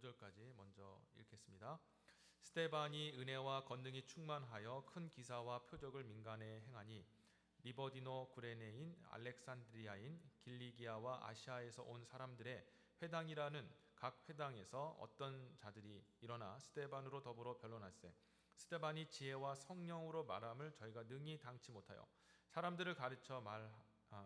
5절까지 먼저 읽겠습니다. 스데반이 은혜와 권능이 충만하여 큰 기사와 표적을 민간에 행하니 리버디노 구레네인 알렉산드리아인 길리기아와 아시아에서 온 사람들의 회당이라는 각 회당에서 어떤 자들이 일어나 스데반으로 더불어 변론할세. 스데반이 지혜와 성령으로 말함을 저희가 능히 당치 못하여 사람들을 가르쳐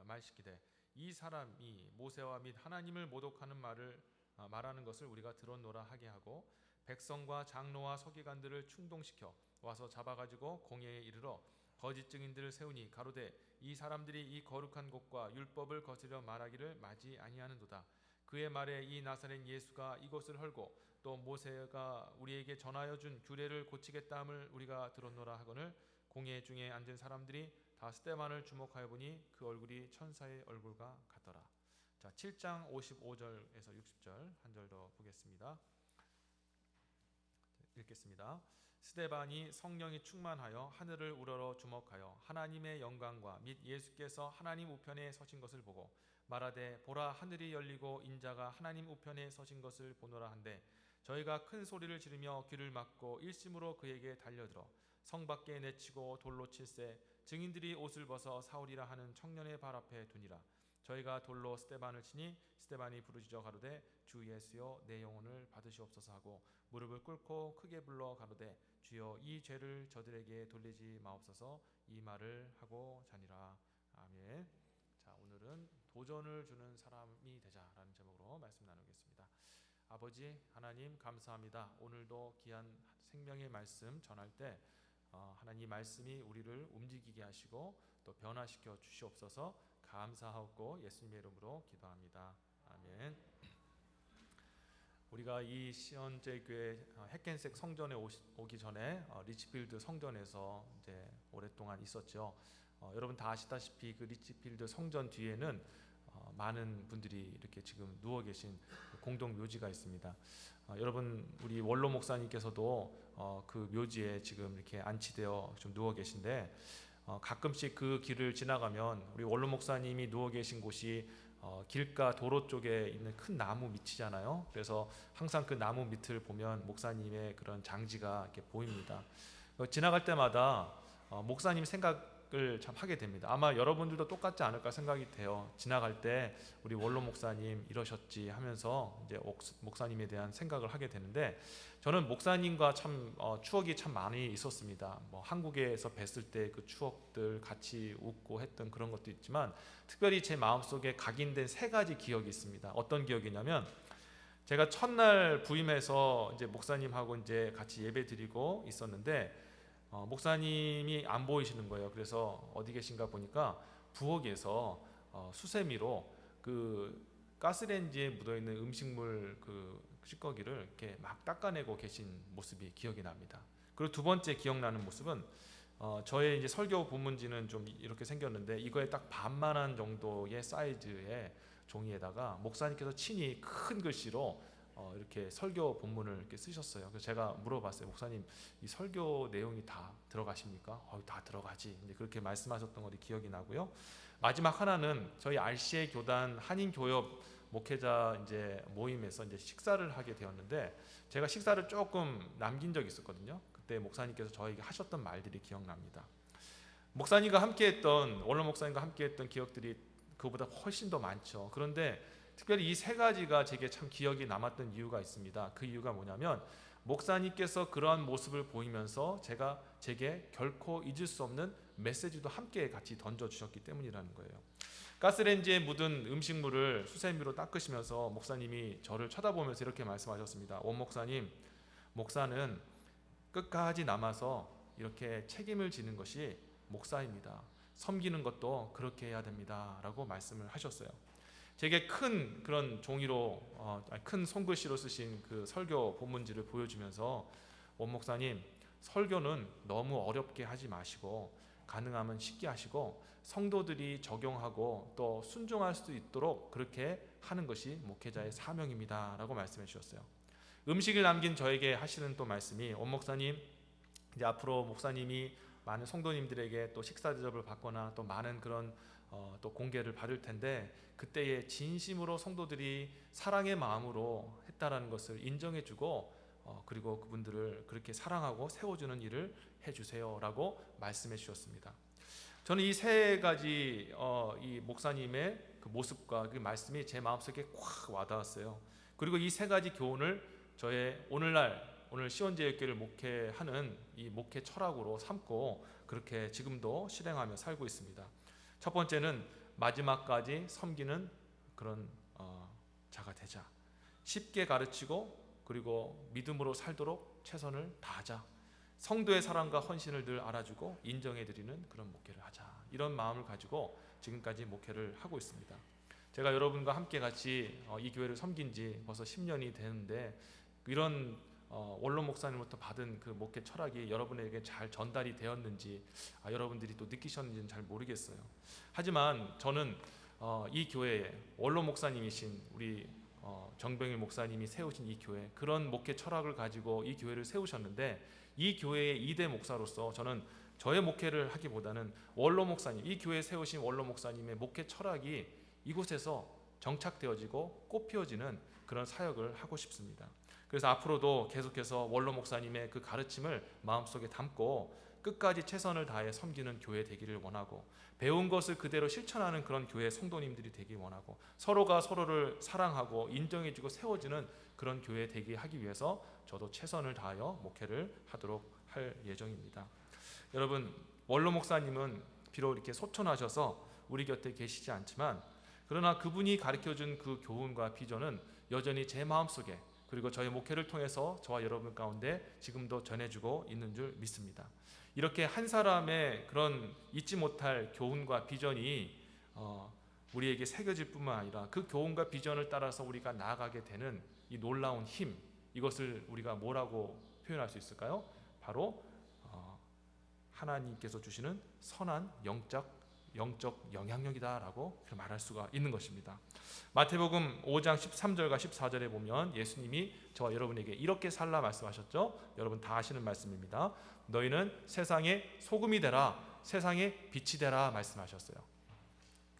말시키되 이 사람이 모세와 및 하나님을 모독하는 말을 말하는 것을 우리가 들었노라 하게 하고 백성과 장로와 서기관들을 충동시켜 와서 잡아가지고 공회에 이르러 거짓 증인들을 세우니 가로되 이 사람들이 이 거룩한 곳과 율법을 거스려 말하기를 마지 아니하는도다. 그의 말에 이 나사렛 예수가 이곳을 헐고 또 모세가 우리에게 전하여 준 규례를 고치겠다 함을 우리가 들었노라 하거늘 공회 중에 앉은 사람들이 다 스데반을 주목하여 보니 그 얼굴이 천사의 얼굴과 같더라. 자, 7장 55절에서 60절 한 절 더 보겠습니다. 읽겠습니다. 스데반이 성령이 충만하여 하늘을 우러러 주목하여 하나님의 영광과 및 예수께서 하나님 우편에 서신 것을 보고 말하되 보라 하늘이 열리고 인자가 하나님 우편에 서신 것을 보노라 한데 저희가 큰 소리를 지르며 귀를 막고 일심으로 그에게 달려들어 성 밖에 내치고 돌로 칠세 증인들이 옷을 벗어 사울이라 하는 청년의 발 앞에 두니라. 저희가 돌로 스데반을 치니 스데반이 부르짖어 가로되 주 예수여 내 영혼을 받으시옵소서 하고 무릎을 꿇고 크게 불러 가로되 주여 이 죄를 저들에게 돌리지 마옵소서 이 말을 하고 자니라. 아멘. 자, 오늘은 도전을 주는 사람이 되자라는 제목으로 말씀 나누겠습니다. 아버지 하나님 감사합니다. 오늘도 귀한 생명의 말씀 전할 때 하나님 말씀이 우리를 움직이게 하시고 또 변화시켜 주시옵소서 감사하고 예수님의 이름으로 기도합니다. 아멘. 우리가 이 시언제교회 핵겐색 성전에 오기 전에 리치필드 성전에서 이제 오랫동안 있었죠. 여러분 다 아시다시피 그 리치필드 성전 뒤에는 많은 분들이 이렇게 지금 누워 계신 공동 묘지가 있습니다. 여러분 우리 원로 목사님께서도 그 묘지에 지금 이렇게 안치되어 좀 누워 계신데 가끔씩 그 길을 지나가면 우리 원로 목사님이 누워 계신 곳이 길가 도로 쪽에 있는 큰 나무 밑이잖아요. 그래서 항상 그 나무 밑을 보면 목사님의 그런 장지가 이렇게 보입니다. 지나갈 때마다 목사님 생각을 참 하게 됩니다. 아마 여러분들도 똑같지 않을까 생각이 돼요. 지나갈 때 우리 원로 목사님 이러셨지 하면서 이제 목사님에 대한 생각을 하게 되는데 저는 목사님과 참 추억이 참 많이 있었습니다. 뭐 한국에서 뵀을 때 그 추억들 같이 웃고 했던 그런 것도 있지만 특별히 제 마음속에 각인된 세 가지 기억이 있습니다. 어떤 기억이냐면 제가 첫날 부임해서 이제 목사님하고 이제 같이 예배 드리고 있었는데 목사님이 안 보이시는 거예요. 그래서 어디 계신가 보니까 부엌에서 수세미로 그 가스레인지에 묻어있는 음식물 그 찌꺼기를 이렇게 막 닦아내고 계신 모습이 기억이 납니다. 그리고 두 번째 기억나는 모습은 저의 이제 설교 본문지는 좀 이렇게 생겼는데 이거에 딱 반만한 정도의 사이즈의 종이에다가 목사님께서 친히 큰 글씨로 이렇게 설교 본문을 이렇게 쓰셨어요. 그래서 제가 물어봤어요. 목사님, 이 설교 내용이 다 들어가십니까? 다 들어가지. 이제 그렇게 말씀하셨던 것이 기억이 나고요. 마지막 하나는 저희 RCA 교단 한인교협 목회자 이제 모임에서 이제 식사를 하게 되었는데 제가 식사를 조금 남긴 적이 있었거든요. 그때 목사님께서 저에게 하셨던 말들이 기억납니다. 목사님과 함께했던 원로 목사님과 함께했던 기억들이 그보다 훨씬 더 많죠. 그런데 특별히 이 세 가지가 제게 참 기억이 남았던 이유가 있습니다. 그 이유가 뭐냐면 목사님께서 그러한 모습을 보이면서 제게 결코 잊을 수 없는 메시지도 함께 같이 던져주셨기 때문이라는 거예요. 가스레인지에 묻은 음식물을 수세미로 닦으시면서 목사님이 저를 쳐다보면서 이렇게 말씀하셨습니다. 원 목사님, 목사는 끝까지 남아서 이렇게 책임을 지는 것이 목사입니다. 섬기는 것도 그렇게 해야 됩니다. 라고 말씀을 하셨어요. 제게 큰 그런 종이로 큰 손글씨로 쓰신 그 설교 본문지를 보여주면서 원 목사님, 설교는 너무 어렵게 하지 마시고 가능하면 쉽게 하시고 성도들이 적용하고 또 순종할 수 있도록 그렇게 하는 것이 목회자의 사명입니다. 라고 말씀해 주셨어요. 음식을 남긴 저에게 하시는 또 말씀이 원 목사님, 이제 앞으로 목사님이 많은 성도님들에게 또 식사 대접을 받거나 또 많은 그런 또 공개를 받을 텐데, 그때에 진심으로 성도들이 사랑의 마음으로 했다라는 것을 인정해주고 그리고 그분들을 그렇게 사랑하고 세워주는 일을 해주세요라고 말씀해 주셨습니다. 저는 이 세 가지 이 목사님의 그 모습과 그 말씀이 제 마음속에 꽉 와닿았어요. 그리고 이 세 가지 교훈을 저의 오늘 시원제일교회를 목회하는 이 목회 철학으로 삼고 그렇게 지금도 실행하며 살고 있습니다. 첫 번째는 마지막까지 섬기는 그런 자가 되자. 쉽게 가르치고 그리고 믿음으로 살도록 최선을 다하자. 성도의 사랑과 헌신을 늘 알아주고 인정해드리는 그런 목회를 하자. 이런 마음을 가지고 지금까지 목회를 하고 있습니다. 제가 여러분과 함께 같이 이 교회를 섬긴 지 벌써 10년이 되는데, 이런 원로 목사님부터 받은 그 목회 철학이 여러분에게 잘 전달이 되었는지 여러분들이 또 느끼셨는지는 잘 모르겠어요. 하지만 저는 이 교회에 원로 목사님이신 우리 정병일 목사님이 세우신 이 교회, 그런 목회 철학을 가지고 이 교회를 세우셨는데, 이 교회의 2대 목사로서 저는 저의 목회를 하기보다는 원로 목사님, 이 교회에 세우신 원로 목사님의 목회 철학이 이곳에서 정착되어지고 꽃피어지는 그런 사역을 하고 싶습니다. 그래서 앞으로도 계속해서 원로 목사님의 그 가르침을 마음속에 담고 끝까지 최선을 다해 섬기는 교회 되기를 원하고, 배운 것을 그대로 실천하는 그런 교회 성도님들이 되기 원하고, 서로가 서로를 사랑하고 인정해주고 세워주는 그런 교회 되게 하기 위해서 저도 최선을 다하여 목회를 하도록 할 예정입니다. 여러분, 원로 목사님은 비록 이렇게 소천하셔서 우리 곁에 계시지 않지만, 그러나 그분이 가르쳐준 그 교훈과 비전은 여전히 제 마음속에, 그리고 저희 목회를 통해서 저와 여러분 가운데 지금도 전해주고 있는 줄 믿습니다. 이렇게 한 사람의 그런 잊지 못할 교훈과 비전이 우리에게 새겨질 뿐만 아니라 그 교훈과 비전을 따라서 우리가 나아가게 되는 이 놀라운 힘, 이것을 우리가 뭐라고 표현할 수 있을까요? 바로 하나님께서 주시는 선한 영적 영향력이다라고 말할 수가 있는 것입니다. 마태복음 5장 13절과 14절에 보면 예수님이 저와 여러분에게 이렇게 살라 말씀하셨죠. 여러분 다 아시는 말씀입니다. 너희는 세상의 소금이 되라, 세상의 빛이 되라 말씀하셨어요.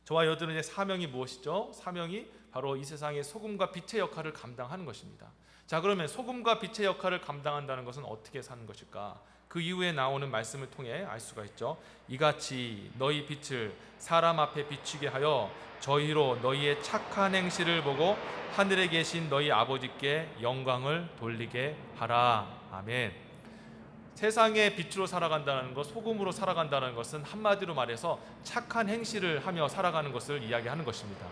저와 여러분의 사명이 무엇이죠? 사명이 바로 이 세상의 소금과 빛의 역할을 감당하는 것입니다. 자, 그러면 소금과 빛의 역할을 감당한다는 것은 어떻게 사는 것일까? 그 이후에 나오는 말씀을 통해 알 수가 있죠. 이같이 너희 빛을 사람 앞에 비추게 하여 저희로 너희의 착한 행실을 보고 하늘에 계신 너희 아버지께 영광을 돌리게 하라. 아멘. 세상의 빛으로 살아간다는 것, 소금으로 살아간다는 것은 한마디로 말해서 착한 행실을 하며 살아가는 것을 이야기하는 것입니다.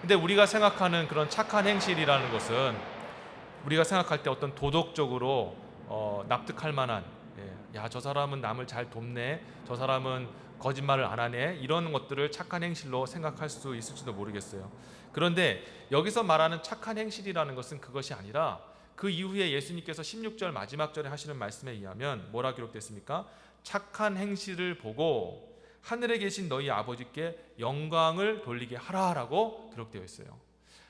근데 우리가 생각하는 그런 착한 행실이라는 것은 우리가 생각할 때 어떤 도덕적으로 납득할 만한, 야, 저 사람은 남을 잘 돕네, 저 사람은 거짓말을 안 하네, 이런 것들을 착한 행실로 생각할 수 있을지도 모르겠어요. 그런데 여기서 말하는 착한 행실이라는 것은 그것이 아니라 그 이후에 예수님께서 16절 마지막 절에 하시는 말씀에 의하면 뭐라 기록됐습니까? 착한 행실을 보고 하늘에 계신 너희 아버지께 영광을 돌리게 하라라고 기록되어 있어요.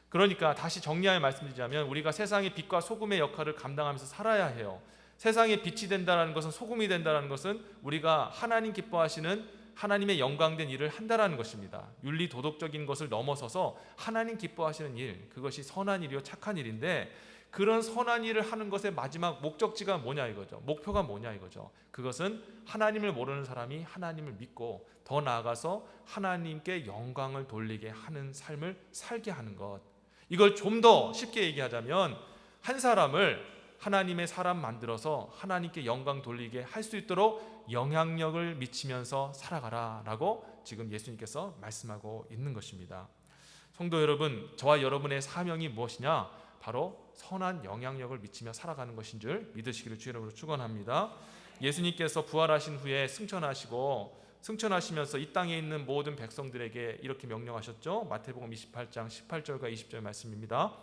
그러니까 다시 정리하여 말씀드리자면 우리가 세상의 빛과 소금의 역할을 감당하면서 살아야 해요. 세상의 빛이 된다는 것은, 소금이 된다는 것은 우리가 하나님 기뻐하시는 하나님의 영광된 일을 한다라는 것입니다. 윤리 도덕적인 것을 넘어서서 하나님 기뻐하시는 일, 그것이 선한 일이요 착한 일인데, 그런 선한 일을 하는 것의 마지막 목적지가 뭐냐 이거죠. 목표가 뭐냐 이거죠. 그것은 하나님을 모르는 사람이 하나님을 믿고 더 나아가서 하나님께 영광을 돌리게 하는 삶을 살게 하는 것. 이걸 좀 더 쉽게 얘기하자면 한 사람을 하나님의 사람 만들어서 하나님께 영광 돌리게 할 수 있도록 영향력을 미치면서 살아가라 라고 지금 예수님께서 말씀하고 있는 것입니다. 성도 여러분, 저와 여러분의 사명이 무엇이냐? 바로 선한 영향력을 미치며 살아가는 것인 줄 믿으시기를 주의 이름으로 축원합니다. 예수님께서 부활하신 후에 승천하시면서 이 땅에 있는 모든 백성들에게 이렇게 명령하셨죠. 마태복음 28장 18절과 20절 말씀입니다.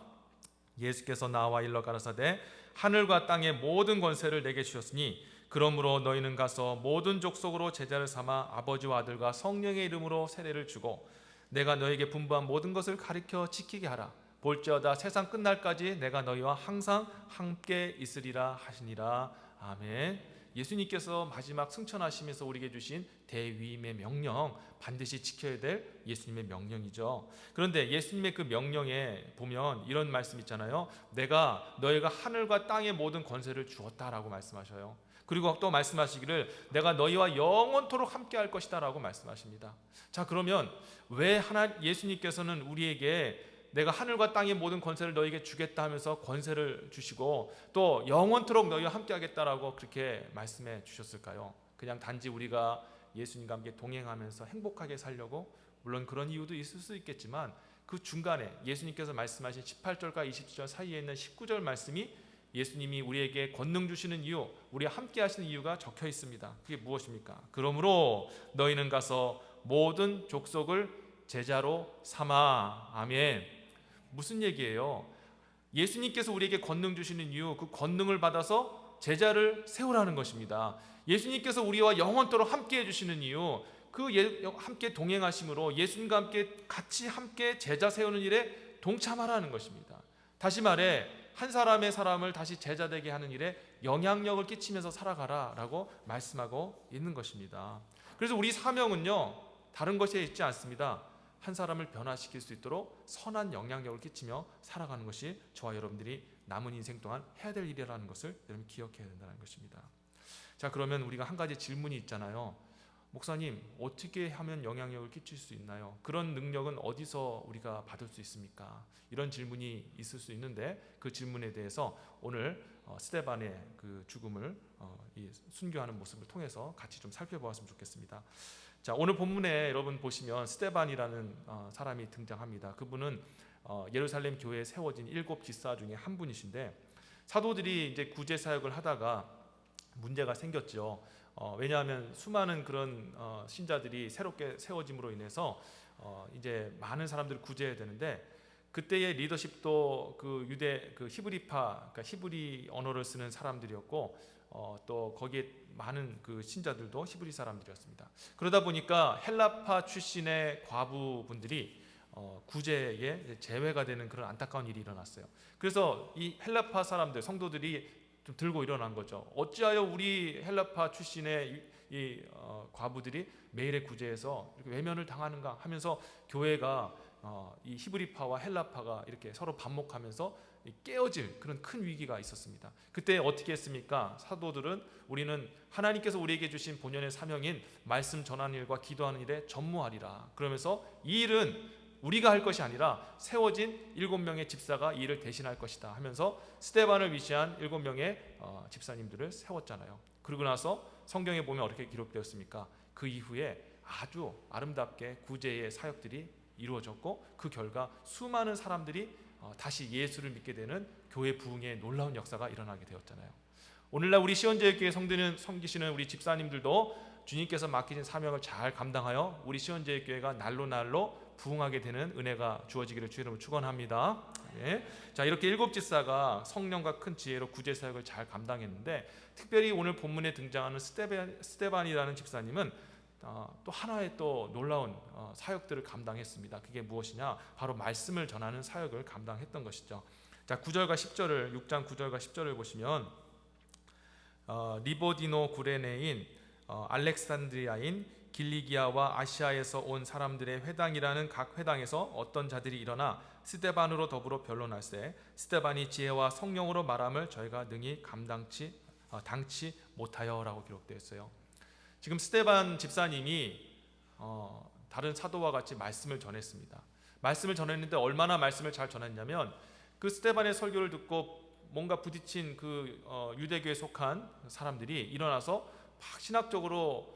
예수께서 나와 일러 가라사대 하늘과 땅의 모든 권세를 내게 주셨으니 그러므로 너희는 가서 모든 족속으로 제자를 삼아 아버지와 아들과 성령의 이름으로 세례를 주고 내가 너에게 분부한 모든 것을 가르쳐 지키게 하라. 볼지어다 세상 끝날까지 내가 너희와 항상 함께 있으리라 하시니라. 아멘. 예수님께서 마지막 승천하시면서 우리에게 주신 대위임의 명령, 반드시 지켜야 될 예수님의 명령이죠. 그런데 예수님의 그 명령에 보면 이런 말씀 있잖아요. 내가 너희가 하늘과 땅의 모든 권세를 주었다라고 말씀하셔요. 그리고 또 말씀하시기를 내가 너희와 영원토록 함께 할 것이다 라고 말씀하십니다. 자, 그러면 왜 예수님께서는 우리에게 내가 하늘과 땅의 모든 권세를 너희에게 주겠다 하면서 권세를 주시고 또 영원토록 너희와 함께 하겠다라고 그렇게 말씀해 주셨을까요? 그냥 단지 우리가 예수님과 함께 동행하면서 행복하게 살려고, 물론 그런 이유도 있을 수 있겠지만 그 중간에 예수님께서 말씀하신 18절과 20절 사이에 있는 19절 말씀이 예수님이 우리에게 권능 주시는 이유, 우리와 함께 하시는 이유가 적혀 있습니다. 그게 무엇입니까? 그러므로 너희는 가서 모든 족속을 제자로 삼아. 아멘. 무슨 얘기예요? 예수님께서 우리에게 권능 주시는 이유, 그 권능을 받아서 제자를 세우라는 것입니다. 예수님께서 우리와 영원토록 함께 해주시는 이유, 함께 동행하심으로 예수님과 함께 제자 세우는 일에 동참하라는 것입니다. 다시 말해 한 사람의 사람을 다시 제자 되게 하는 일에 영향력을 끼치면서 살아가라라고 말씀하고 있는 것입니다. 그래서 우리 사명은요, 다른 것에 있지 않습니다. 한 사람을 변화시킬 수 있도록 선한 영향력을 끼치며 살아가는 것이 저와 여러분들이 남은 인생 동안 해야 될 일이라는 것을 여러분 기억해야 된다는 것입니다. 자, 그러면 우리가 한 가지 질문이 있잖아요. 목사님, 어떻게 하면 영향력을 끼칠 수 있나요? 그런 능력은 어디서 우리가 받을 수 있습니까? 이런 질문이 있을 수 있는데 그 질문에 대해서 오늘 스데반의 그 죽음을 순교하는 모습을 통해서 같이 좀 살펴보았으면 좋겠습니다. 자, 오늘 본문에 여러분 보시면 스데반이라는 사람이 등장합니다. 그분은 예루살렘 교회에 세워진 7 집사 중에 한 분이신데, 사도들이 이제 구제 사역을 하다가 문제가 생겼죠. 왜냐하면 수많은 그런 신자들이 새롭게 세워짐으로 인해서 이제 많은 사람들을 구제해야 되는데, 그때의 리더십도 그 히브리파, 그러니까 히브리 언어를 쓰는 사람들이었고, 또 거기에 많은 그 신자들도 히브리 사람들이었습니다. 그러다 보니까 헬라파 출신의 과부분들이 구제에 제외가 되는 그런 안타까운 일이 일어났어요. 그래서 이 헬라파 사람들, 성도들이 좀 들고 일어난 거죠. 어찌하여 우리 헬라파 출신의 이 과부들이 매일의 구제에서 이렇게 외면을 당하는가 하면서 교회가 이 히브리파와 헬라파가 이렇게 서로 반목하면서 깨어질 그런 큰 위기가 있었습니다. 그때 어떻게 했습니까? 사도들은 우리는 하나님께서 우리에게 주신 본연의 사명인 말씀 전하는 일과 기도하는 일에 전무하리라. 그러면서 이 일은 우리가 할 것이 아니라 세워진 7명의 집사가 이 일을 대신할 것이다 하면서 스데반을 위시한 7명의 집사님들을 세웠잖아요. 그러고 나서 성경에 보면 어떻게 기록되었습니까? 그 이후에 아주 아름답게 구제의 사역들이 이루어졌고, 그 결과 수많은 사람들이 다시 예수를 믿게 되는 교회 부흥의 놀라운 역사가 일어나게 되었잖아요. 오늘날 우리 시온제일교회 섬기시는 우리 집사님들도 주님께서 맡기신 사명을 잘 감당하여 우리 시온제일교회가 날로 부흥하게 되는 은혜가 주어지기를 주 이름으로 축원합니다. 네. 자, 이렇게 7 집사가 성령과 큰 지혜로 구제 사역을 잘 감당했는데, 특별히 오늘 본문에 등장하는 스데반이라는 집사님은 또 하나의 또 놀라운 사역들을 감당했습니다. 그게 무엇이냐? 바로 말씀을 전하는 사역을 감당했던 것이죠. 자, 9절과 10절을 6장 9절과 10절을 보시면 리보디노 구레네인 알렉산드리아인 길리기아와 아시아에서 온 사람들의 회당이라는 각 회당에서 어떤 자들이 일어나 스데반으로 더불어 변론할세 스데반이 지혜와 성령으로 말함을 저희가 능히 당치 못하여라고 기록되어 있어요. 지금 스데반 집사님이 다른 사도와 같이 말씀을 전했습니다. 말씀을 전했는데 얼마나 말씀을 잘 전했냐면, 그 스데반의 설교를 듣고 뭔가 부딪힌 그 유대교에 속한 사람들이 일어나서 막 신학적으로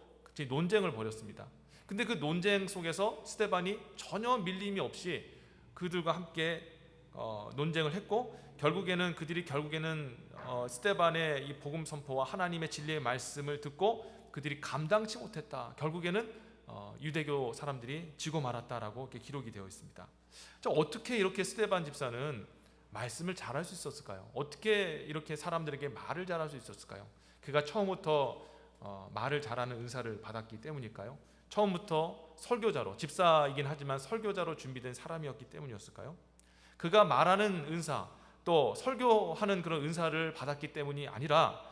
논쟁을 벌였습니다. 근데 그 논쟁 속에서 스데반이 전혀 밀림이 없이 그들과 함께 논쟁을 했고, 그들이 결국에는 스데반의 이 복음 선포와 하나님의 진리의 말씀을 듣고 그들이 감당치 못했다. 결국에는 유대교 사람들이 지고 말았다라고 이렇게 기록이 되어 있습니다. 자, 어떻게 이렇게 스데반 집사는 말씀을 잘할 수 있었을까요? 어떻게 이렇게 사람들에게 말을 잘할 수 있었을까요? 그가 처음부터 말을 잘하는 은사를 받았기 때문일까요? 처음부터 설교자로, 집사이긴 하지만 설교자로 준비된 사람이었기 때문이었을까요? 그가 말하는 은사, 또 설교하는 그런 은사를 받았기 때문이 아니라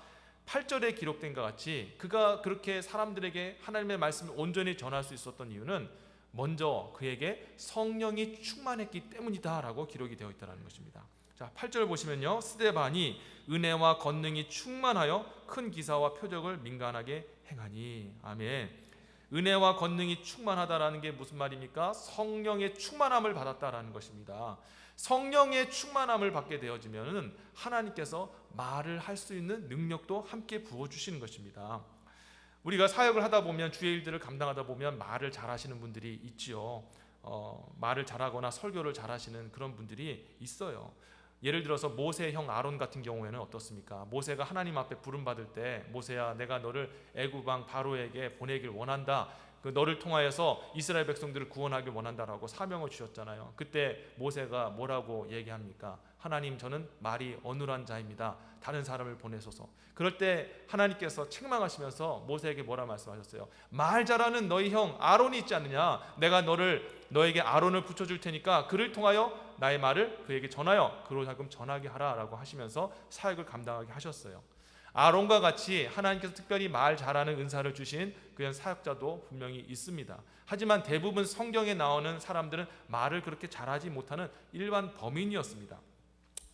8절에 기록된 것 같이 그가 그렇게 사람들에게 하나님의 말씀을 온전히 전할 수 있었던 이유는 먼저 그에게 성령이 충만했기 때문이다 라고 기록이 되어 있다는 것입니다. 자, 8절 보시면요, 스데반이 은혜와 권능이 충만하여 큰 기사와 표적을 민간하게 행하니. 아멘. 은혜와 권능이 충만하다라는 게 무슨 말입니까? 성령의 충만함을 받았다라는 것입니다. 성령의 충만함을 받게 되어지면 하나님께서 말을 할 수 있는 능력도 함께 부어주시는 것입니다. 우리가 사역을 하다 보면, 주의 일들을 감당하다 보면 말을 잘하시는 분들이 있지요. 말을 잘하거나 설교를 잘하시는 그런 분들이 있어요. 예를 들어서 모세의 형 아론 같은 경우에는 어떻습니까? 모세가 하나님 앞에 부름받을 때, 모세야, 내가 너를 애굽 왕 바로에게 보내길 원한다, 너를 통하여서 이스라엘 백성들을 구원하길 원한다라고 사명을 주셨잖아요. 그때 모세가 뭐라고 얘기합니까? 하나님, 저는 말이 어눌한 자입니다. 다른 사람을 보내소서. 그럴 때 하나님께서 책망하시면서 모세에게 뭐라 말씀하셨어요? 말 잘하는 너희 형 아론이 있지 않느냐? 내가 너에게 아론을 붙여줄 테니까 그를 통하여 나의 말을 그에게 전하여 그로 하여금 전하게 하라라고 하시면서 사역을 감당하게 하셨어요. 아론과 같이 하나님께서 특별히 말 잘하는 은사를 주신 그런 사역자도 분명히 있습니다. 하지만 대부분 성경에 나오는 사람들은 말을 그렇게 잘하지 못하는 일반 범인이었습니다.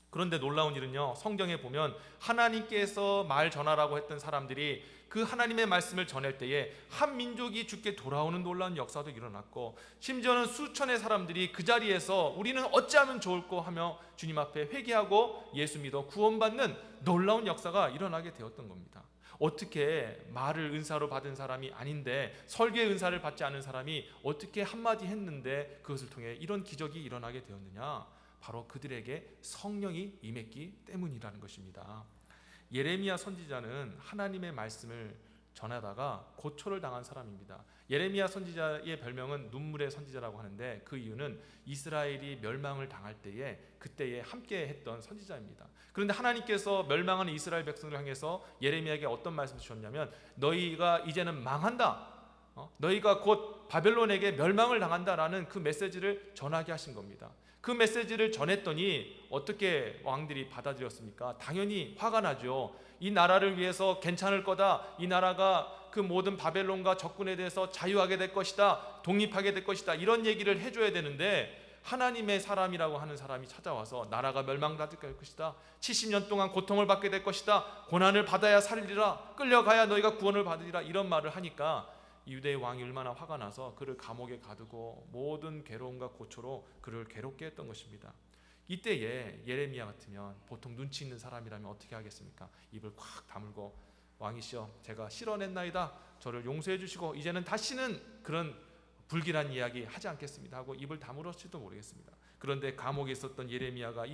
그런데 놀라운 일은요, 성경에 보면 하나님께서 말 전하라고 했던 사람들이 그 하나님의 말씀을 전할 때에 한 민족이 주께 돌아오는 놀라운 역사도 일어났고, 심지어는 수천의 사람들이 그 자리에서 우리는 어찌하면 좋을까 하며 주님 앞에 회개하고 예수 믿어 구원받는 놀라운 역사가 일어나게 되었던 겁니다. 어떻게 말을 은사로 받은 사람이 아닌데, 설교의 은사를 받지 않은 사람이 어떻게 한마디 했는데 그것을 통해 이런 기적이 일어나게 되었느냐? 바로 그들에게 성령이 임했기 때문이라는 것입니다. 예레미야 선지자는 하나님의 말씀을 전하다가 고초를 당한 사람입니다. 예레미야 선지자의 별명은 눈물의 선지자라고 하는데, 그 이유는 이스라엘이 멸망을 당할 때에 그때에 함께 했던 선지자입니다. 그런데 하나님께서 멸망하는 이스라엘 백성을 향해서 예레미야에게 어떤 말씀을 주셨냐면, 너희가 이제는 망한다, 너희가 곧 바벨론에게 멸망을 당한다라는 그 메시지를 전하게 하신 겁니다. 그 메시지를 전했더니 어떻게 왕들이 받아들였습니까? 당연히 화가 나죠. 이 나라를 위해서 괜찮을 거다, 이 나라가 그 모든 바벨론과 적군에 대해서 자유하게 될 것이다, 독립하게 될 것이다, 이런 얘기를 해줘야 되는데, 하나님의 사람이라고 하는 사람이 찾아와서 나라가 멸망받을 것이다, 70년 동안 고통을 받게 될 것이다, 고난을 받아야 살리라, 끌려가야 너희가 구원을 받으리라, 이런 말을 하니까 유대의 왕이 얼마나 화가 나서 그를 감옥에 가두고 모든 괴로움과 고초로 그를 괴롭게 했던 것입니다. 이때에 예레미야 같으면, 보통 눈치 있는 사람이라면 어떻게 하겠습니까? 입을 콱 다물고, 왕이시여, 제가 실언했나이다, 저를 용서해 주시고 이제는 다시는 그런 불길한 이야기 하지 않겠습니다 하고 입을 다물었을지도 모르겠습니다. 그런데 감옥에 있었던 예레미야가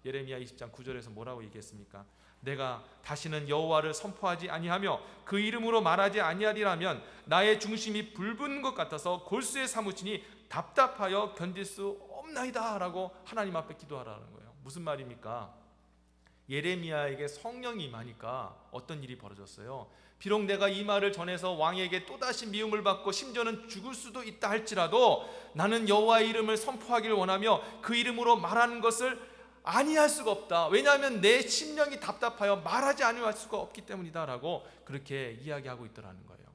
예레미야 20장 9절에서 뭐라고 얘기했습니까? 내가 다시는 여호와를 선포하지 아니하며 그 이름으로 말하지 아니하리라면 나의 중심이 불붙는 것 같아서 골수에 사무치니 답답하여 견딜 수 없나이다 라고 하나님 앞에 기도하라는 거예요. 무슨 말입니까? 예레미야에게 성령이 임하니까 어떤 일이 벌어졌어요? 비록 내가 이 말을 전해서 왕에게 또다시 미움을 받고 심지어는 죽을 수도 있다 할지라도 나는 여호와의 이름을 선포하기를 원하며 그 이름으로 말하는 것을 아니할 수가 없다. 왜냐하면 내 심령이 답답하여 말하지 아니할 수가 없기 때문이다 라고 그렇게 이야기하고 있더라는 거예요.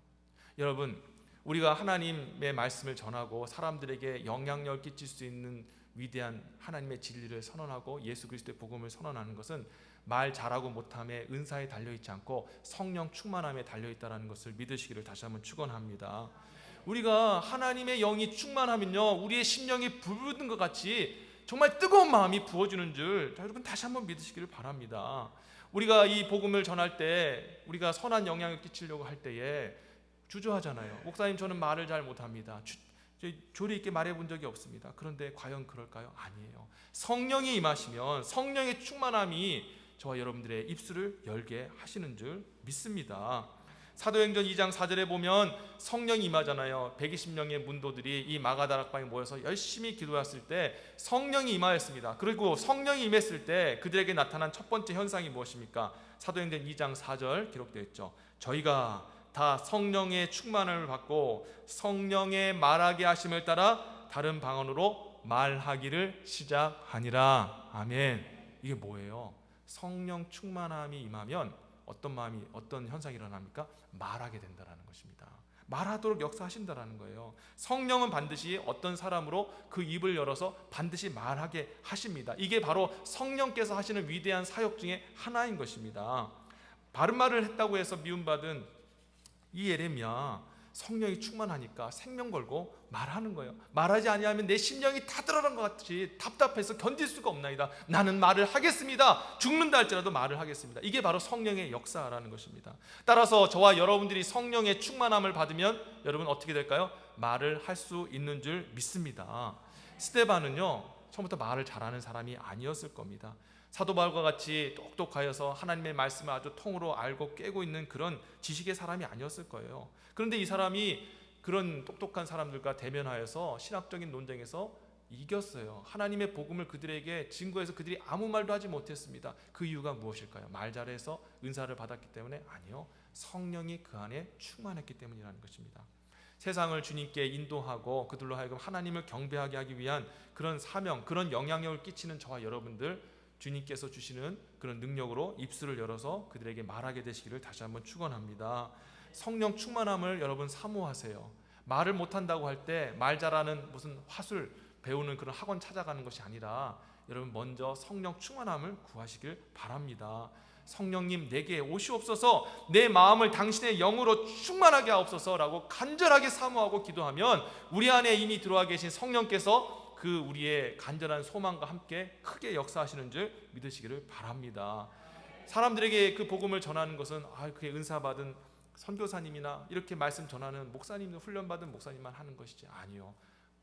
여러분, 우리가 하나님의 말씀을 전하고 사람들에게 영향력을 끼칠 수 있는 위대한 하나님의 진리를 선언하고 예수 그리스도의 복음을 선언하는 것은 말 잘하고 못함의 은사에 달려있지 않고 성령 충만함에 달려있다는 것을 믿으시기를 다시 한번 축원합니다. 우리가 하나님의 영이 충만하면요, 우리의 심령이 불붙는 것 같이 정말 뜨거운 마음이 부어주는 줄 여러분 다시 한번 믿으시기를 바랍니다. 우리가 이 복음을 전할 때, 우리가 선한 영향을 끼치려고 할 때에 주저하잖아요. 목사님, 저는 말을 잘 못합니다. 조리 있게 말해본 적이 없습니다. 그런데 과연 그럴까요? 아니에요. 성령이 임하시면 성령의 충만함이 저와 여러분들의 입술을 열게 하시는 줄 믿습니다. 사도행전 2장 4절에 보면 성령이 임하잖아요. 120명의 문도들이 이 마가다락방에 모여서 열심히 기도했을 때 성령이 임하였습니다. 그리고 성령이 임했을 때 그들에게 나타난 첫 번째 현상이 무엇입니까? 사도행전 2장 4절 기록되어 있죠. 저희가 다 성령의 충만함을 받고 성령의 말하게 하심을 따라 다른 방언으로 말하기를 시작하니라. 아멘. 이게 뭐예요? 성령 충만함이 임하면 어떤 마음이, 어떤 현상이 일어납니까? 말하게 된다라는 것입니다. 말하도록 역사하신다라는 거예요. 성령은 반드시 어떤 사람으로 그 입을 열어서 반드시 말하게 하십니다. 이게 바로 성령께서 하시는 위대한 사역 중에 하나인 것입니다. 바른 말을 했다고 해서 미움받은 이 예레미야, 성령이 충만하니까 생명 걸고 말하는 거예요. 말하지 아니하면 내 심령이 타들어간 것 같이 답답해서 견딜 수가 없나이다. 나는 말을 하겠습니다. 죽는다 할지라도 말을 하겠습니다. 이게 바로 성령의 역사라는 것입니다. 따라서 저와 여러분들이 성령의 충만함을 받으면 여러분 어떻게 될까요? 말을 할 수 있는 줄 믿습니다. 스데반은요, 처음부터 말을 잘하는 사람이 아니었을 겁니다. 사도 바울과 같이 똑똑하여서 하나님의 말씀을 아주 통으로 알고 꿰고 있는 그런 지식의 사람이 아니었을 거예요. 그런데 이 사람이 그런 똑똑한 사람들과 대면하여서 신학적인 논쟁에서 이겼어요. 하나님의 복음을 그들에게 증거해서 그들이 아무 말도 하지 못했습니다. 그 이유가 무엇일까요? 말 잘해서 은사를 받았기 때문에? 아니요, 성령이 그 안에 충만했기 때문이라는 것입니다. 세상을 주님께 인도하고 그들로 하여금 하나님을 경배하게 하기 위한 그런 사명, 그런 영향력을 끼치는 저와 여러분들, 주님께서 주시는 그런 능력으로 입술을 열어서 그들에게 말하게 되시기를 다시 한번 축원합니다. 성령 충만함을 여러분 사모하세요. 말을 못한다고 할 때 말 잘하는 무슨 화술 배우는 그런 학원 찾아가는 것이 아니라 여러분 먼저 성령 충만함을 구하시길 바랍니다. 성령님 내게 오시옵소서, 내 마음을 당신의 영으로 충만하게 하옵소서라고 간절하게 사모하고 기도하면 우리 안에 이미 들어와 계신 성령께서 그 우리의 간절한 소망과 함께 크게 역사하시는 줄 믿으시기를 바랍니다. 사람들에게 그 복음을 전하는 것은 그게 은사받은 선교사님이나 이렇게 말씀 전하는 목사님, 훈련받은 목사님만 하는 것이지 아니요.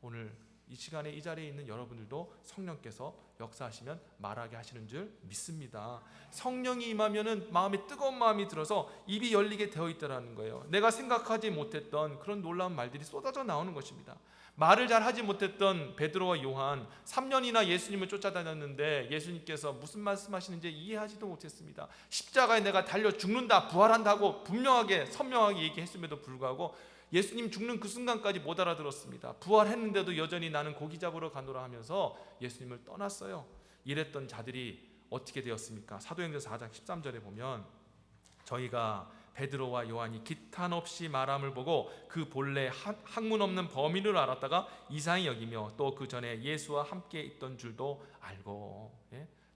오늘 이 시간에 이 자리에 있는 여러분들도 성령께서 역사하시면 말하게 하시는 줄 믿습니다. 성령이 임하면은 마음에 뜨거운 마음이 들어서 입이 열리게 되어 있다라는 거예요. 내가 생각하지 못했던 그런 놀라운 말들이 쏟아져 나오는 것입니다. 말을 잘 하지 못했던 베드로와 요한, 3년이나 예수님을 쫓아다녔는데 예수님께서 무슨 말씀하시는지 이해하지도 못했습니다. 십자가에 내가 달려 죽는다, 부활한다고 분명하게 선명하게 얘기했음에도 불구하고 예수님 죽는 그 순간까지 못 알아들었습니다. 부활했는데도 여전히 나는 고기 잡으러 가노라 하면서 예수님을 떠났어요. 이랬던 자들이 어떻게 되었습니까? 사도행전 4장 13절에 보면 저희가 베드로와 요한이 기탄 없이 말함을 보고 그 본래 학문 없는 범인을 알았다가 이상히 여기며 또 그 전에 예수와 함께 있던 줄도 알고,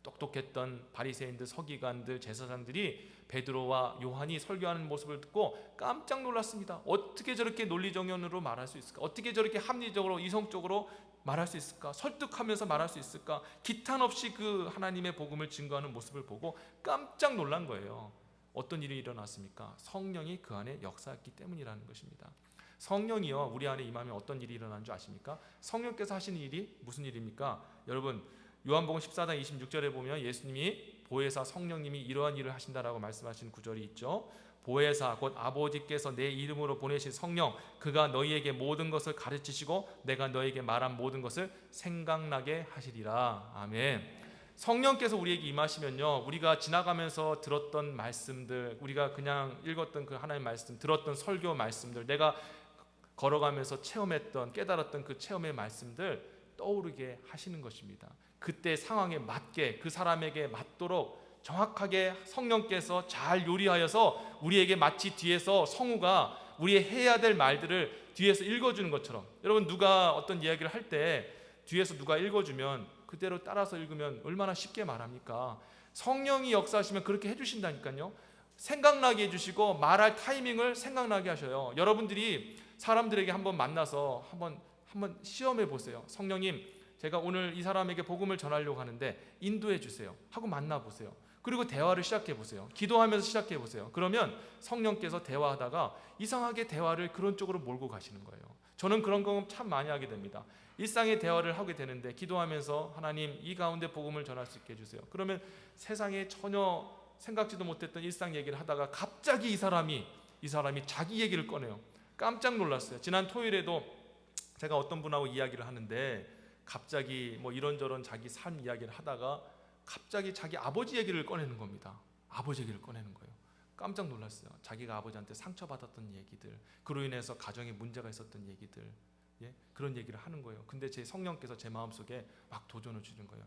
똑똑했던 바리새인들, 서기관들, 제사장들이 베드로와 요한이 설교하는 모습을 듣고 깜짝 놀랐습니다. 어떻게 저렇게 논리정연으로 말할 수 있을까? 어떻게 저렇게 합리적으로 이성적으로 말할 수 있을까? 설득하면서 말할 수 있을까? 기탄 없이 그 하나님의 복음을 증거하는 모습을 보고 깜짝 놀란 거예요. 어떤 일이 일어났습니까? 성령이 그 안에 역사했기 때문이라는 것입니다. 성령이요 우리 안에 임하면 어떤 일이 일어나는 줄 아십니까? 성령께서 하시는 일이 무슨 일입니까? 여러분 요한복음 14장 26절에 보면 예수님이 보혜사 성령님이 이러한 일을 하신다라고 말씀하신 구절이 있죠. 보혜사 곧 아버지께서 내 이름으로 보내신 성령, 그가 너희에게 모든 것을 가르치시고 내가 너희에게 말한 모든 것을 생각나게 하시리라. 아멘. 성령께서 우리에게 임하시면요 우리가 지나가면서 들었던 말씀들, 우리가 그냥 읽었던 그 하나님의 말씀, 들었던 설교 말씀들, 내가 걸어가면서 체험했던 깨달았던 그 체험의 말씀들 떠오르게 하시는 것입니다. 그때 상황에 맞게 그 사람에게 맞도록 정확하게 성령께서 잘 요리하여서 우리에게 마치 뒤에서 성우가 우리의 해야 될 말들을 뒤에서 읽어주는 것처럼, 여러분 누가 어떤 이야기를 할 때 뒤에서 누가 읽어주면 그대로 따라서 읽으면 얼마나 쉽게 말합니까? 성령이 역사하시면 그렇게 해주신다니까요. 생각나게 해주시고 말할 타이밍을 생각나게 하셔요. 여러분들이 사람들에게 한번 만나서 한번 시험해 보세요. 성령님, 제가 오늘 이 사람에게 복음을 전하려고 하는데 인도해 주세요 하고 만나보세요. 그리고 대화를 시작해 보세요. 기도하면서 시작해 보세요. 그러면 성령께서 대화하다가 이상하게 대화를 그런 쪽으로 몰고 가시는 거예요. 저는 그런 경험 참 많이 하게 됩니다. 일상의 대화를 하게 되는데 기도하면서 하나님 이 가운데 복음을 전할 수 있게 해주세요. 그러면 세상에 전혀 생각지도 못했던 일상 얘기를 하다가 갑자기 이 사람이 자기 얘기를 꺼내요. 깜짝 놀랐어요. 지난 토요일에도 제가 어떤 분하고 이야기를 하는데 갑자기 뭐 이런저런 자기 삶 이야기를 하다가 갑자기 자기 아버지 얘기를 꺼내는 겁니다. 아버지 얘기를 꺼내는 거예요. 깜짝 놀랐어요. 자기가 아버지한테 상처받았던 얘기들, 그로 인해서 가정에 문제가 있었던 얘기들, 그런 얘기를 하는 거예요. 근데 제 성령께서 제 마음속에 막 도전을 주는 거예요.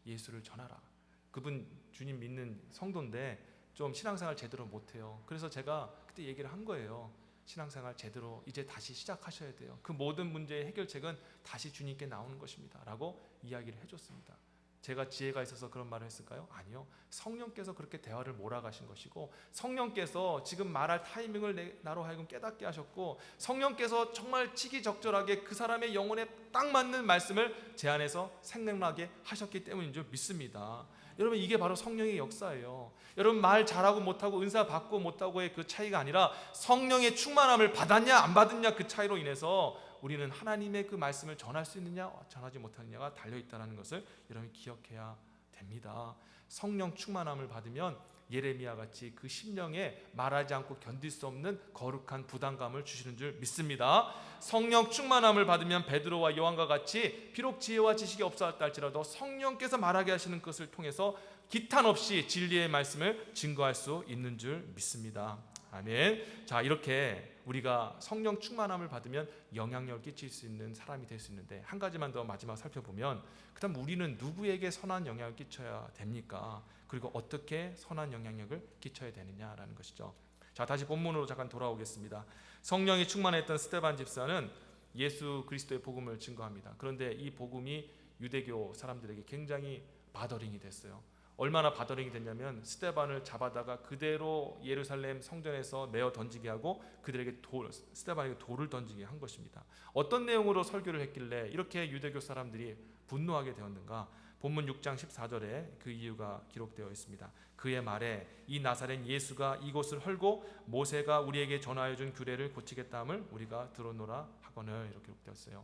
예수를 전하라. 그분 주님 믿는 성도인데 좀 신앙생활 제대로 못해요. 그래서 제가 그때 얘기를 한 거예요. 신앙생활 제대로 이제 다시 시작하셔야 돼요. 그 모든 문제의 해결책은 다시 주님께 나오는 것입니다 라고 이야기를 해줬습니다. 제가 지혜가 있어서 그런 말을 했을까요? 아니요. 성령께서 그렇게 대화를 몰아가신 것이고, 성령께서 지금 말할 타이밍을 나로 하여금 깨닫게 하셨고, 성령께서 정말 시기적절하게 그 사람의 영혼에 딱 맞는 말씀을 제 안에서 생각나게 하셨기 때문인 줄 믿습니다. 여러분, 이게 바로 성령의 역사예요. 여러분, 말 잘하고 못하고 은사 받고 못하고의 그 차이가 아니라 성령의 충만함을 받았냐 안 받았냐 그 차이로 인해서 우리는 하나님의 그 말씀을 전할 수 있느냐 전하지 못하느냐가 달려있다는 것을 여러분이 기억해야 됩니다. 성령 충만함을 받으면 예레미야 같이 그 심령에 말하지 않고 견딜 수 없는 거룩한 부담감을 주시는 줄 믿습니다. 성령 충만함을 받으면 베드로와 요한과 같이 비록 지혜와 지식이 없었다 할지라도 성령께서 말하게 하시는 것을 통해서 기탄 없이 진리의 말씀을 증거할 수 있는 줄 믿습니다. 아멘. 자, 이렇게 우리가 성령 충만함을 받으면 영향력을 끼칠 수 있는 사람이 될 수 있는데, 한 가지만 더 마지막 살펴보면, 그다음 우리는 누구에게 선한 영향을 끼쳐야 됩니까? 그리고 어떻게 선한 영향력을 끼쳐야 되느냐라는 것이죠. 자, 다시 본문으로 잠깐 돌아오겠습니다. 성령이 충만했던 스데반 집사는 예수 그리스도의 복음을 증거합니다. 그런데 이 복음이 유대교 사람들에게 굉장히 바더링이 됐어요. 얼마나 바더링이 됐냐면, 스데반을 잡아다가 그대로 예루살렘 성전에서 메어 던지게 하고 그들에게 스데반에게 돌을 던지게 한 것입니다. 어떤 내용으로 설교를 했길래 이렇게 유대교 사람들이 분노하게 되었는가? 본문 6장 14절에 그 이유가 기록되어 있습니다. 그의 말에 이 나사렛 예수가 이곳을 헐고 모세가 우리에게 전하여 준 규례를 고치겠다 함을 우리가 들었노라 하거늘, 이렇게 기록되었어요.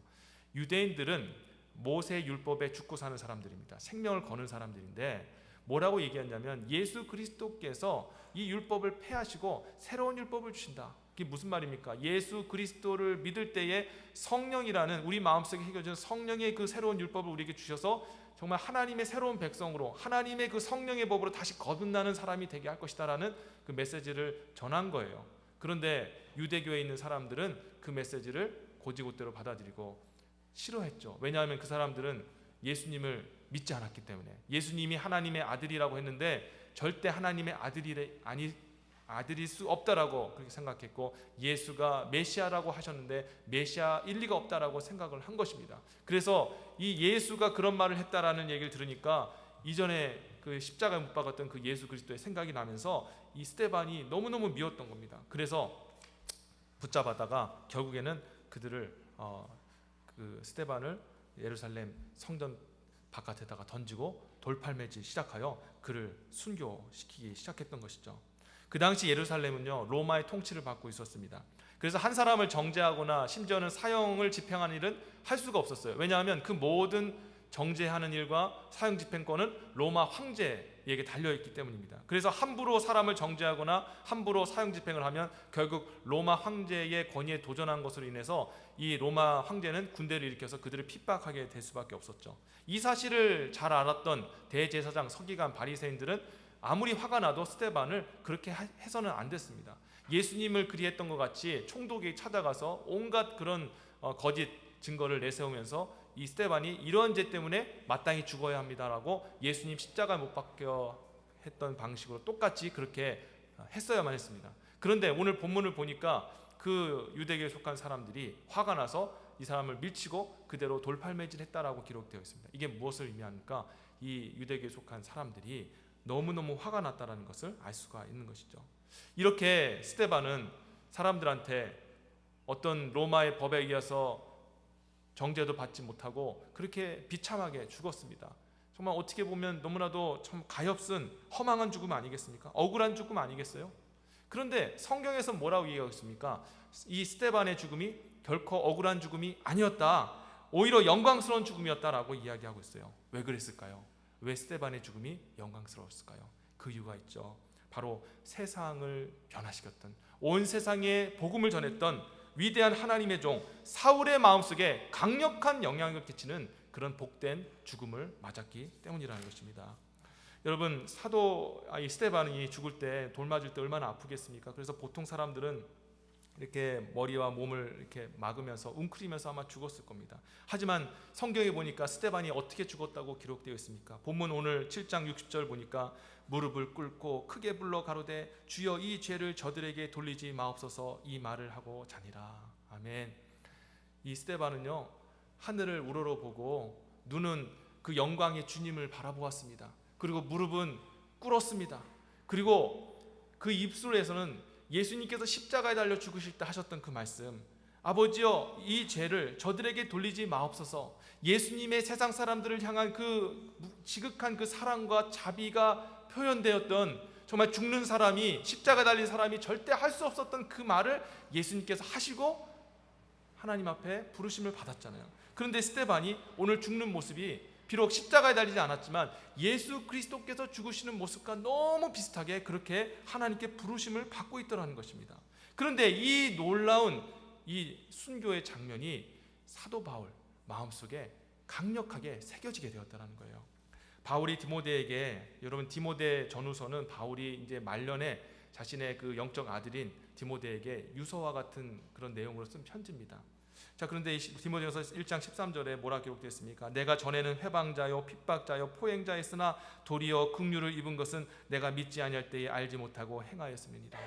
유대인들은 모세 율법에 죽고 사는 사람들입니다. 생명을 거는 사람들인데, 뭐라고 얘기했냐면 예수 그리스도께서 이 율법을 폐하시고 새로운 율법을 주신다. 그게 무슨 말입니까? 예수 그리스도를 믿을 때에 성령이라는 우리 마음속에 새겨진 성령의 그 새로운 율법을 우리에게 주셔서 정말 하나님의 새로운 백성으로, 하나님의 그 성령의 법으로 다시 거듭나는 사람이 되게 할 것이다라는 그 메시지를 전한 거예요. 그런데 유대교에 있는 사람들은 그 메시지를 고지고대로 받아들이고 싫어했죠. 왜냐하면 그 사람들은 예수님을 믿지 않았기 때문에, 예수님이 하나님의 아들이라고 했는데 절대 하나님의 아들일 수 없다라고 그렇게 생각했고, 예수가 메시아라고 하셨는데 메시아일 리가 없다라고 생각을 한 것입니다. 그래서 이 예수가 그런 말을 했다라는 얘기를 들으니까 이전에 그 십자가에 못 박았던 그 예수 그리스도의 생각이 나면서 이 스데반이 너무너무 미웠던 겁니다. 그래서 붙잡아다가 결국에는 그들을 그 스데반을 예루살렘 성전 바깥에다가 던지고 돌팔매질 시작하여 그를 순교시키기 시작했던 것이죠. 그 당시 예루살렘은요, 로마의 통치를 받고 있었습니다. 그래서 한 사람을 정죄하거나 심지어는 사형을 집행하는 일은 할 수가 없었어요. 왜냐하면 그 모든 정죄하는 일과 사형 집행권은 로마 황제에게 달려있기 때문입니다. 그래서 함부로 사람을 정죄하거나 함부로 사형 집행을 하면 결국 로마 황제의 권위에 도전한 것으로 인해서 이 로마 황제는 군대를 일으켜서 그들을 핍박하게 될 수밖에 없었죠. 이 사실을 잘 알았던 대제사장, 서기관, 바리새인들은 아무리 화가 나도 스데반을 그렇게 해서는 안 됐습니다. 예수님을 그리했던 것 같이 총독이 찾아가서 온갖 그런 거짓 증거를 내세우면서 이 스데반이 이런 죄 때문에 마땅히 죽어야 합니다라고 예수님 십자가에 못 박혀 했던 방식으로 똑같이 그렇게 했어야만 했습니다. 그런데 오늘 본문을 보니까 그 유대교에 속한 사람들이 화가 나서 이 사람을 밀치고 그대로 돌팔매질했다라고 기록되어 있습니다. 이게 무엇을 의미합니까? 이 유대교에 속한 사람들이 너무너무 화가 났다는 것을 알 수가 있는 것이죠. 이렇게 스데반은 사람들한테 어떤 로마의 법에 의해서 정죄도 받지 못하고 그렇게 비참하게 죽었습니다. 정말 어떻게 보면 너무나도 참 가엾은 허망한 죽음 아니겠습니까? 억울한 죽음 아니겠어요? 그런데 성경에서 뭐라고 얘기하고 있습니까? 이 스데반의 죽음이 결코 억울한 죽음이 아니었다, 오히려 영광스러운 죽음이었다라고 이야기하고 있어요. 왜 그랬을까요? 왜 스데반의 죽음이 영광스러웠을까요? 그 이유가 있죠. 바로 세상을 변화시켰던, 온 세상에 복음을 전했던 위대한 하나님의 종 사울의 마음속에 강력한 영향을 끼치는 그런 복된 죽음을 맞았기 때문이라는 것입니다. 여러분, 사도 스데반이 죽을 때, 돌 맞을 때 얼마나 아프겠습니까? 그래서 보통 사람들은 이렇게 머리와 몸을 이렇게 막으면서 웅크리면서 아마 죽었을 겁니다. 하지만 성경에 보니까 스데반이 어떻게 죽었다고 기록되어 있습니까? 본문 오늘 7장 60절 보니까 무릎을 꿇고 크게 불러 가로되 주여 이 죄를 저들에게 돌리지 마옵소서 이 말을 하고 자니라. 아멘. 이 스데반은요 하늘을 우러러보고 눈은 그 영광의 주님을 바라보았습니다. 그리고 무릎은 꿇었습니다. 그리고 그 입술에서는 예수님께서 십자가에 달려 죽으실 때 하셨던 그 말씀, 아버지여 이 죄를 저들에게 돌리지 마옵소서. 예수님의 세상 사람들을 향한 그 지극한 그 사랑과 자비가 표현되었던, 정말 죽는 사람이, 십자가에 달린 사람이 절대 할 수 없었던 그 말을 예수님께서 하시고 하나님 앞에 부르심을 받았잖아요. 그런데 스데반이 오늘 죽는 모습이 비록 십자가에 달리지 않았지만 예수 그리스도께서 죽으시는 모습과 너무 비슷하게 그렇게 하나님께 부르심을 받고 있더라는 것입니다. 그런데 이 놀라운 이 순교의 장면이 사도 바울 마음속에 강력하게 새겨지게 되었다는 거예요. 바울이 디모데에게, 여러분 디모데 전후서는 바울이 이제 말년에 자신의 그 영적 아들인 디모데에게 유서와 같은 그런 내용으로 쓴 편지입니다. 자, 그런데 디모데전서 1장 13절에 뭐라 기록되어 있습니까? 내가 전에는 회방자요 핍박자요 포행자였으나 도리어 긍휼을 입은 것은 내가 믿지 아니할 때에 알지 못하고 행하였음이니라.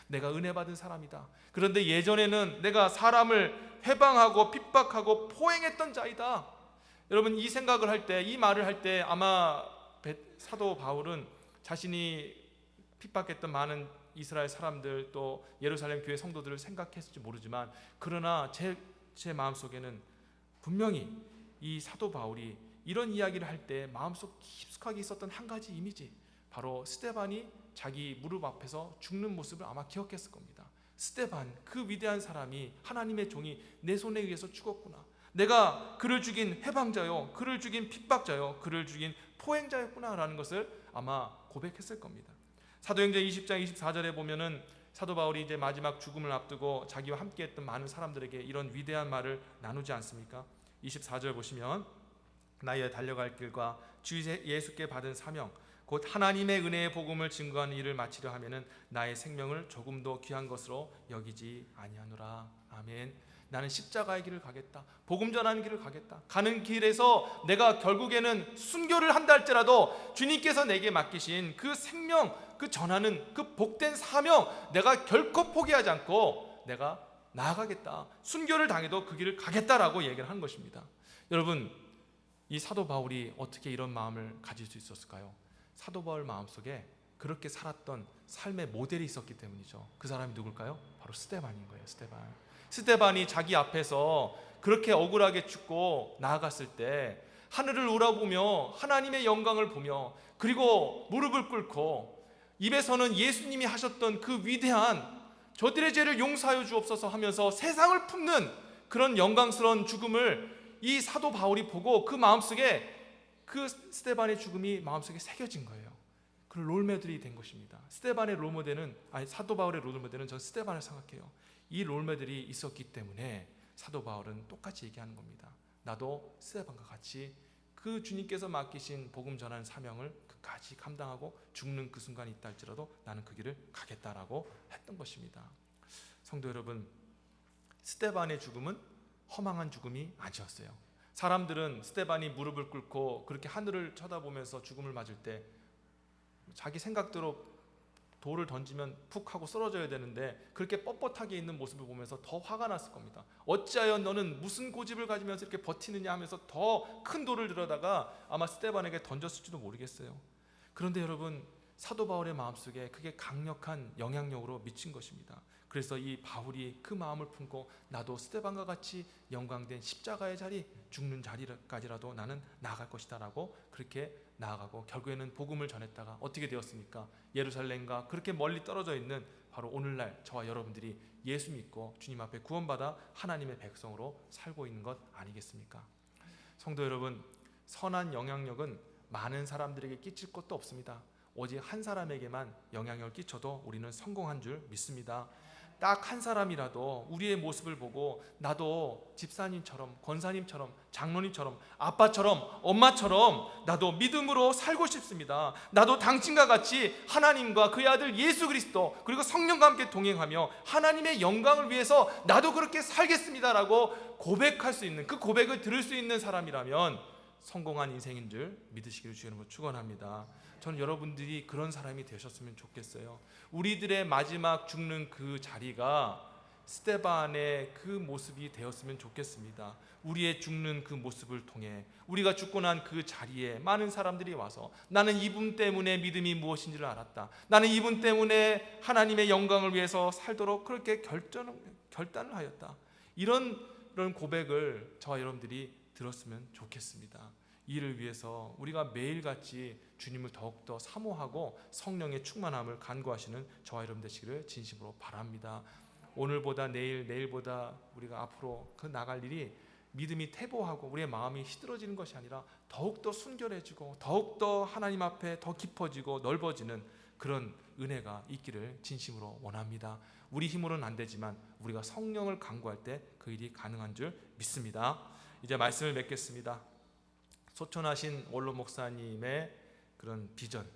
내가 은혜 받은 사람이다. 그런데 예전에는 내가 사람을 회방하고 핍박하고 포행했던 자이다. 여러분 이 생각을 할 때, 이 말을 할 때 아마 사도 바울은 자신이 핍박했던 많은 이스라엘 사람들 또 예루살렘 교회 성도들을 생각했을지 모르지만, 그러나 제 마음속에는 분명히 이 사도 바울이 이런 이야기를 할 때 마음속 깊숙하게 있었던 한 가지 이미지, 바로 스데반이 자기 무릎 앞에서 죽는 모습을 아마 기억했을 겁니다. 스데반, 그 위대한 사람이, 하나님의 종이 내 손에 의해서 죽었구나. 내가 그를 죽인 해방자요, 그를 죽인 핍박자요, 그를 죽인 포행자였구나 라는 것을 아마 고백했을 겁니다. 사도행전 20장 24절에 보면은 사도 바울이 이제 마지막 죽음을 앞두고 자기와 함께했던 많은 사람들에게 이런 위대한 말을 나누지 않습니까? 24절 보시면 나의 달려갈 길과 주 예수께 받은 사명 곧 하나님의 은혜의 복음을 증거하는 일을 마치려 하면은 나의 생명을 조금도 귀한 것으로 여기지 아니하노라. 아멘. 나는 십자가의 길을 가겠다. 복음 전하는 길을 가겠다. 가는 길에서 내가 결국에는 순교를 한다 할지라도 주님께서 내게 맡기신 그 생명, 그 전하는 그 복된 사명, 내가 결코 포기하지 않고 내가 나아가겠다. 순교를 당해도 그 길을 가겠다라고 얘기를 하는 것입니다. 여러분, 이 사도 바울이 어떻게 이런 마음을 가질 수 있었을까요? 사도 바울 마음속에 그렇게 살았던 삶의 모델이 있었기 때문이죠. 그 사람이 누굴까요? 바로 스데반인 거예요. 스데반이 자기 앞에서 그렇게 억울하게 죽고 나아갔을 때 하늘을 우러보며 하나님의 영광을 보며, 그리고 무릎을 꿇고 입에서는 예수님이 하셨던 그 위대한 저들의 죄를 용서하여 주옵소서 하면서 세상을 품는 그런 영광스러운 죽음을 이 사도 바울이 보고 그 마음속에 그 스데반의 죽음이 마음속에 새겨진 거예요. 그 롤모델이 된 것입니다. 스데반의 롤모델은, 아니 사도 바울의 롤모델은 전 스데반을 생각해요. 이 롤모델이 있었기 때문에 사도 바울은 똑같이 얘기하는 겁니다. 나도 스데반과 같이 그 주님께서 맡기신 복음 전하는 사명을 끝까지 감당하고 죽는 그 순간이 있다 할지라도 나는 그 길을 가겠다라고 했던 것입니다. 성도 여러분, 스데반의 죽음은 허망한 죽음이 아니었어요. 사람들은 스데반이 무릎을 꿇고 그렇게 하늘을 쳐다보면서 죽음을 맞을 때 자기 생각대로 돌을 던지면 푹 하고 쓰러져야 되는데 그렇게 뻣뻣하게 있는 모습을 보면서 더 화가 났을 겁니다. 어찌하여 너는 무슨 고집을 가지면서 이렇게 버티느냐 하면서 더 큰 돌을 들여다가 아마 스데반에게 던졌을지도 모르겠어요. 그런데 여러분, 사도 바울의 마음속에 그게 강력한 영향력으로 미친 것입니다. 그래서 이 바울이 그 마음을 품고 나도 스데반과 같이 영광된 십자가의 자리, 죽는 자리까지라도 나는 나아갈 것이다 라고 그렇게 나아가고 결국에는 복음을 전했다가 어떻게 되었습니까? 예루살렘과 그렇게 멀리 떨어져 있는 바로 오늘날 저와 여러분들이 예수 믿고 주님 앞에 구원받아 하나님의 백성으로 살고 있는 것 아니겠습니까? 성도 여러분, 선한 영향력은 많은 사람들에게 끼칠 것도 없습니다. 오직 한 사람에게만 영향력을 끼쳐도 우리는 성공한 줄 믿습니다. 딱 한 사람이라도 우리의 모습을 보고 나도 집사님처럼, 권사님처럼, 장로님처럼, 아빠처럼, 엄마처럼 나도 믿음으로 살고 싶습니다. 나도 당신과 같이 하나님과 그의 아들 예수 그리스도 그리고 성령과 함께 동행하며 하나님의 영광을 위해서 나도 그렇게 살겠습니다라고 고백할 수 있는, 그 고백을 들을 수 있는 사람이라면 성공한 인생인 줄 믿으시기를 주님으로 축원합니다. 저는 여러분들이 그런 사람이 되셨으면 좋겠어요. 우리들의 마지막 죽는 그 자리가 스데반의 그 모습이 되었으면 좋겠습니다. 우리의 죽는 그 모습을 통해 우리가 죽고 난 그 자리에 많은 사람들이 와서 나는 이분 때문에 믿음이 무엇인지를 알았다, 나는 이분 때문에 하나님의 영광을 위해서 살도록 그렇게 결단을 하였다, 이런 고백을 저와 여러분들이 들었으면 좋겠습니다. 이를 위해서 우리가 매일같이 주님을 더욱더 사모하고 성령의 충만함을 간구하시는 저와 여러분 되시기를 진심으로 바랍니다. 오늘보다 내일, 내일보다 우리가 앞으로 그 나갈 일이 믿음이 퇴보하고 우리의 마음이 시들어지는 것이 아니라 더욱더 순결해지고 더욱더 하나님 앞에 더 깊어지고 넓어지는 그런 은혜가 있기를 진심으로 원합니다. 우리 힘으로는 안 되지만 우리가 성령을 간구할 때 그 일이 가능한 줄 믿습니다. 이제 말씀을 맺겠습니다. 소천하신 원로 목사님의 그런 비전,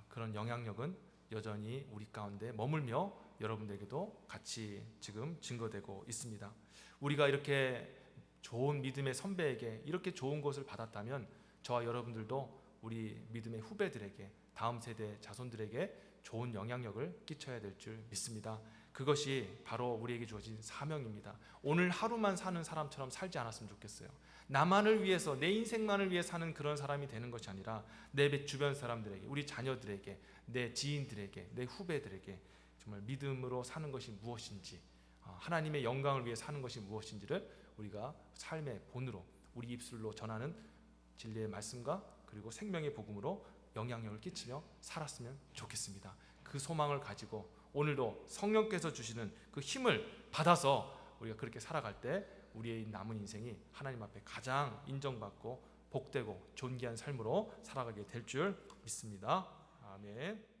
그런 영향력은 여전히 우리 가운데 머물며 여러분들에게도 같이 지금 증거되고 있습니다. 우리가 이렇게 좋은 믿음의 선배에게 이렇게 좋은 것을 받았다면 저와 여러분들도 우리 믿음의 후배들에게, 다음 세대 자손들에게 좋은 영향력을 끼쳐야 될 줄 믿습니다. 그것이 바로 우리에게 주어진 사명입니다. 오늘 하루만 사는 사람처럼 살지 않았으면 좋겠어요. 나만을 위해서, 내 인생만을 위해 사는 그런 사람이 되는 것이 아니라 내 주변 사람들에게, 우리 자녀들에게, 내 지인들에게, 내 후배들에게 정말 믿음으로 사는 것이 무엇인지, 하나님의 영광을 위해 사는 것이 무엇인지를 우리가 삶의 본으로 우리 입술로 전하는 진리의 말씀과 그리고 생명의 복음으로 영향력을 끼치며 살았으면 좋겠습니다. 그 소망을 가지고 오늘도 성령께서 주시는 그 힘을 받아서 우리가 그렇게 살아갈 때 우리의 남은 인생이 하나님 앞에 가장 인정받고 복되고 존귀한 삶으로 살아가게 될 줄 믿습니다. 아멘.